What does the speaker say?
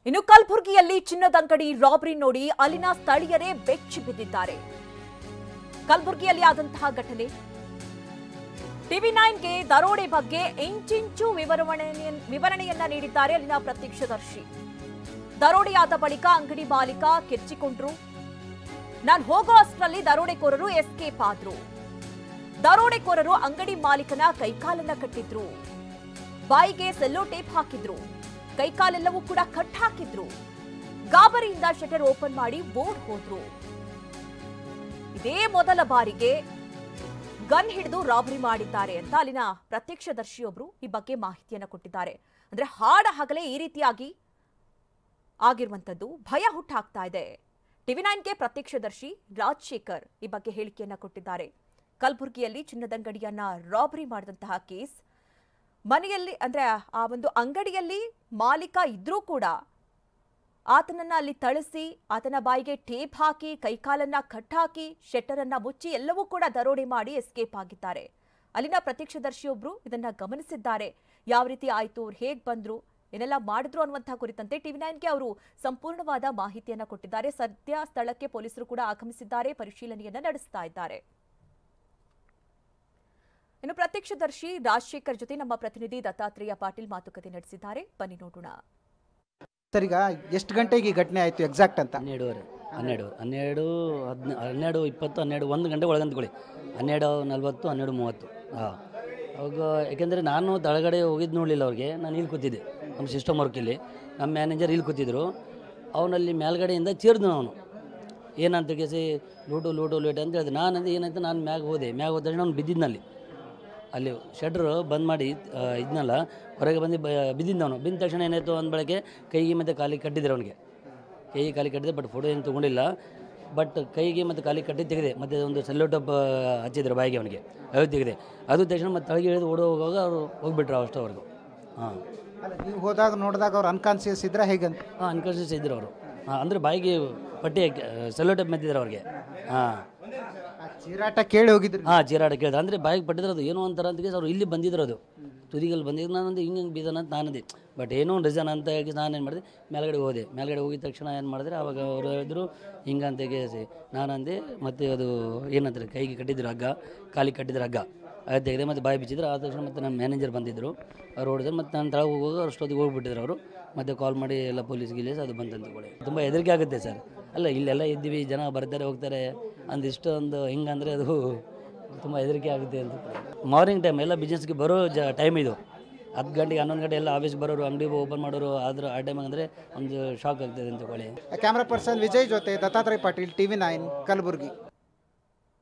ಇನ್ನು ಕಲಬುರಗಿಯಲ್ಲಿ ಚಿನ್ನದ ಅಂಗಡಿ ರಾಬರಿ ನೋಡಿ ಅಲ್ಲಿನ ಸ್ಥಳೀಯರೇ ಬೆಚ್ಚಿ ಬಿದ್ದಿದ್ದಾರೆ. ಕಲಬುರಗಿಯಲ್ಲಿ ಆದಂತಹ ಘಟನೆ ಟಿವಿ9ಗೆ ದರೋಡೆ ಬಗ್ಗೆ ಇಂಚಿಂಚು ವಿವರಣೆಯನ್ನ ನೀಡಿದ್ದಾರೆ ಅಲ್ಲಿನ ಪ್ರತ್ಯಕ್ಷದರ್ಶಿ. ದರೋಡೆಯಾದ ಬಳಿಕ ಅಂಗಡಿ ಮಾಲೀಕ ಕಿರ್ಚಿಕೊಂಡ್ರು. ನಾನು ಹೋಗೋ ಅಷ್ಟರಲ್ಲಿ ದರೋಡೆಕೋರರು ಎಸ್ಕೇಪ್ ಆದ್ರು. ದರೋಡೆಕೋರರು ಅಂಗಡಿ ಮಾಲೀಕನ ಕೈಕಾಲನ್ನ ಕಟ್ಟಿದ್ರು, ಬಾಯಿಗೆ ಸೆಲ್ಲೋ ಟೇಪ್ ಹಾಕಿದ್ರು, ಕೈಕಾಲೆಲ್ಲವೂ ಕೂಡ ಕಟ್ ಹಾಕಿದ್ರು. ಗಾಬರಿಯಿಂದ ಶಟರ್ ಓಪನ್ ಮಾಡಿ ಓಡ್ ಹೋದ್ರು. ಇದೇ ಮೊದಲ ಬಾರಿಗೆ ಗನ್ ಹಿಡಿದು ರಾಬರಿ ಮಾಡಿದ್ದಾರೆ ಅಂತ ಅಲ್ಲಿನ ಪ್ರತ್ಯಕ್ಷದರ್ಶಿಯೊಬ್ರು ಈ ಬಗ್ಗೆ ಮಾಹಿತಿಯನ್ನು ಕೊಟ್ಟಿದ್ದಾರೆ. ಅಂದ್ರೆ ಹಾಡ ಹಗಲೇ ಈ ರೀತಿಯಾಗಿ ಆಗಿರುವಂತದ್ದು ಭಯ ಹುಟ್ಟಾಗ್ತಾ ಇದೆ. ಟಿವಿ9ಗೆ ಪ್ರತ್ಯಕ್ಷದರ್ಶಿ ರಾಜಶೇಖರ್ ಈ ಬಗ್ಗೆ ಹೇಳಿಕೆಯನ್ನ ಕೊಟ್ಟಿದ್ದಾರೆ. ಕಲಬುರಗಿಯಲ್ಲಿ ಚಿನ್ನದಂಗಡಿಯನ್ನ ರಾಬರಿ ಮಾಡಿದಂತಹ ಕೇಸ್, ಮನೆಯಲ್ಲಿ ಅಂದ್ರೆ ಆ ಒಂದು ಅಂಗಡಿಯಲ್ಲಿ ಮಾಲೀಕ ಇದ್ರೂ ಕೂಡ ಆತನನ್ನ ಅಲ್ಲಿ ಥಳಿಸಿ, ಆತನ ಬಾಯಿಗೆ ಟೇಪ್ ಹಾಕಿ, ಕೈಕಾಲನ್ನ ಕಟ್ ಹಾಕಿ, ಶೆಟ್ಟರ್ ಅನ್ನ ಮುಚ್ಚಿ ಎಲ್ಲವೂ ಕೂಡ ದರೋಡೆ ಮಾಡಿ ಎಸ್ಕೇಪ್ ಆಗಿದ್ದಾರೆ. ಅಲ್ಲಿನ ಪ್ರತ್ಯಕ್ಷದರ್ಶಿಯೊಬ್ರು ಇದನ್ನ ಗಮನಿಸಿದ್ದಾರೆ. ಯಾವ ರೀತಿ ಆಯ್ತು, ಅವ್ರು ಹೇಗ್ ಬಂದ್ರು, ಏನೆಲ್ಲ ಮಾಡಿದ್ರು ಅನ್ನುವಂತಹ ಕುರಿತಂತೆ ಟಿವಿ9ಗೆ ಅವರು ಸಂಪೂರ್ಣವಾದ ಮಾಹಿತಿಯನ್ನ ಕೊಟ್ಟಿದ್ದಾರೆ. ಸದ್ಯ ಸ್ಥಳಕ್ಕೆ ಪೊಲೀಸರು ಕೂಡ ಆಗಮಿಸಿದ್ದಾರೆ, ಪರಿಶೀಲನೆಯನ್ನ ನಡೆಸ್ತಾ ಇದ್ದಾರೆ. ಇನ್ನು ಪ್ರತ್ಯಕ್ಷದರ್ಶಿ ರಾಜಶೇಖರ್ ಜೊತೆ ನಮ್ಮ ಪ್ರತಿನಿಧಿ ದತ್ತಾತ್ರೇಯ ಪಾಟೀಲ್ ಮಾತುಕತೆ ನಡೆಸಿದ್ದಾರೆ. ಬನ್ನಿ ನೋಡೋಣ. ಸರ್, ಈಗ ಎಷ್ಟು ಗಂಟೆಗೆ ಈ ಘಟನೆ ಆಯಿತು ಎಕ್ಸಾಕ್ಟ್ ಅಂತ? 1 ಗಂಟೆ ಒಳಗಂತಕೊಳ್ಳಿ. 12:40, 12:30. ಹಾಂ, ಅವಾಗ ಯಾಕೆಂದರೆ ನಾನು ತಳಗಡೆ ಹೋಗಿದ್ದು ನೋಡಲಿಲ್ಲ ಅವ್ರಿಗೆ. ನಾನು ಇಲ್ಲಿ ಕೂತಿದ್ದೆ, ನಮ್ಮ ಸಿಸ್ಟಮ್ ವರ್ಕಲ್ಲಿ. ನಮ್ಮ ಮ್ಯಾನೇಜರ್ ಇಲ್ಲಿ ಕೂತಿದ್ರು. ಅವನಲ್ಲಿ ಮೇಲ್ಗಡೆಯಿಂದ ಚೀರ್ದು ಅವನು ಏನಂತ ಕೇಸಿ ಲೂಟು ಲೇಟ್ ಅಂತ ಹೇಳಿದೆ. ನಾನಂದ್ರೆ ಏನಾಯ್ತು, ನಾನು ಮ್ಯಾಗ ಹೋದ ತಕ್ಷಣ ಅವ್ನು ಬಿದ್ದಿದ್ನಲ್ಲಿ. ಅಲ್ಲಿ ಶಟ್ರು ಬಂದ್ ಮಾಡಿ ಇದನ್ನೆಲ್ಲ ಹೊರಗೆ ಬಂದು ಬಿದ್ದಿದ್ದವನು. ಬಿದ್ದ ತಕ್ಷಣ ಏನಾಯಿತು ಅಂದ ಬಳಕೆ ಕೈಗೆ ಮತ್ತು ಕಾಲಿಗೆ ಕಟ್ಟಿದ್ರು. ಅವನಿಗೆ ಕೈಗೆ ಕಾಲಿಗೆ ಕಟ್ಟಿದೆ, ಬಟ್ ಫೋಟೋ ಏನು ತೊಗೊಂಡಿಲ್ಲ. ಬಟ್ ಕೈಗೆ ಮತ್ತು ಕಾಲಿಗೆ ಕಟ್ಟಿ ತೆಗೆದೆ. ಮತ್ತು ಒಂದು ಸೆಲ್ಲೋ ಟಪ್ ಹಚ್ಚಿದ್ರು ಬಾಯಿಗೆ, ಅವನಿಗೆ ಅದು ತೆಗೆದೆ. ಅದು ತಕ್ಷಣ ಮತ್ತು ತಳಗೆ ಹಿಡಿದು ಓಡೋವಾಗ ಅವರು ಹೋಗ್ಬಿಟ್ರು ಅಷ್ಟವರೆಗೂ. ಹಾಂ, ನೀವು ಹೋದಾಗ ನೋಡಿದಾಗ ಅವ್ರು ಅನ್ಕಾನ್ಸಿಯಸ್ ಇದ್ರೆ ಹೇಗಂತ? ಹಾಂ, ಅನ್ಕಾನ್ಷಿಯಸ್ ಇದ್ರು ಅವರು. ಹಾಂ, ಅಂದರೆ ಬಾಯಿಗೆ ಪಟ್ಟಿ ಸೆಲ್ಲೋ ಟಪ್ ಮೆತ್ತಿದ್ರು ಅವ್ರಿಗೆ. ಹಾಂ, ಚೀರಾಟ ಕೇಳಿ ಹೋಗಿದ್ರು. ಹಾಂ, ಚೀರಾಟ ಕೇಳಿದೆ. ಅಂದರೆ ಬಾಯಿಗೆ ಪಟ್ಟಿದ್ರು. ಅದು ಏನೋ ಅಂತಾರೆ ಅಂತ ಅವ್ರು ಇಲ್ಲಿ ಬಂದಿದ್ರು. ಅದು ತುದಿಗಲ್ಲಿ ಬಂದಿದ್ದು. ನಾನಂದು ಹಿಂಗೆ ಬೀದನ ಅಂತ ನಾನಂದೆ. ಬಟ್ ಏನೋ ಒಂದು ರೀಸನ್ ಅಂತ ಹೇಳಿ ನಾನೇನು ಮಾಡಿದೆ, ಮೇಲ್ಗಡೆ ಹೋಗಿದ ತಕ್ಷಣ ಏನು ಮಾಡಿದ್ರೆ ಅವಾಗ ಅವರು ಹೇಳಿದ್ರು ಹಿಂಗಂತ ಕೇಳಿಸಿ. ನಾನಂದೆ ಮತ್ತು ಅದು ಏನಂತಾರೆ ಕೈಗೆ ಕಟ್ಟಿದ್ರು ಹಗ್ಗ, ಕಾಲಿಗೆ ಕಟ್ಟಿದ್ರು ಹಗ್ಗ, ಅದು ತೆಗೆದೆ ಮತ್ತು ಬಾಯಿ ಬಿಚ್ಚಿದ್ರು. ಆದ ತಕ್ಷಣ ಮತ್ತು ನಮ್ಮ ಮ್ಯಾನೇಜರ್ ಬಂದಿದ್ದರು. ಅವ್ರು ಹೊಡೆದ್ರು. ಮತ್ತು ನಾನು ತಳಗೆ ಹೋಗುವಾಗ ಅಷ್ಟೊತ್ತಿಗೆ ಹೋಗ್ಬಿಟ್ಟಿದ್ರು ಅವರು. ಮತ್ತು ಕಾಲ್ ಮಾಡಿ ಎಲ್ಲ ಪೊಲೀಸ್ ಅದು ಬಂತಂತಕೊಳ್ಳಿ. ತುಂಬ ಹೆದರಿಕೆ ಆಗುತ್ತೆ ಸರ್. ಅಲ್ಲ, ಇಲ್ಲೆಲ್ಲ ಇದ್ದೀವಿ, ಜನ ಬರ್ತಾರೆ ಹೋಗ್ತಾರೆ ಅಂದಿಷ್ಟು ಒಂದು ಹಿಂಗಂದರೆ ಅದು ತುಂಬ ಹೆದರಿಕೆ ಆಗುತ್ತೆ ಅಂತ. ಮಾರ್ನಿಂಗ್ ಟೈಮ್ ಎಲ್ಲ ಬಿಸ್ನೆಸ್ಗೆ ಬರೋ ಟೈಮ್ ಇದು. 10 ಗಂಟೆಗೆ 11 ಗಂಟೆ ಎಲ್ಲ ಆಫೀಸ್ ಬರೋರು, ಅಂಗಡಿ ಓಪನ್ ಮಾಡೋರು. ಆದ್ರೆ ಆ ಟೈಮ್ ಅಂದರೆ ಒಂದು ಶಾಕ್ ಆಗ್ತದೆ ಅಂತಕೊಳ್ಳಿ. ಕ್ಯಾಮ್ರಾ ಪರ್ಸನ್ ವಿಜಯ್ ಜೊತೆ ದತ್ತಾತ್ರೇಯ ಪಾಟೀಲ್, ಟಿವಿ9 ಕಲಬುರಗಿ.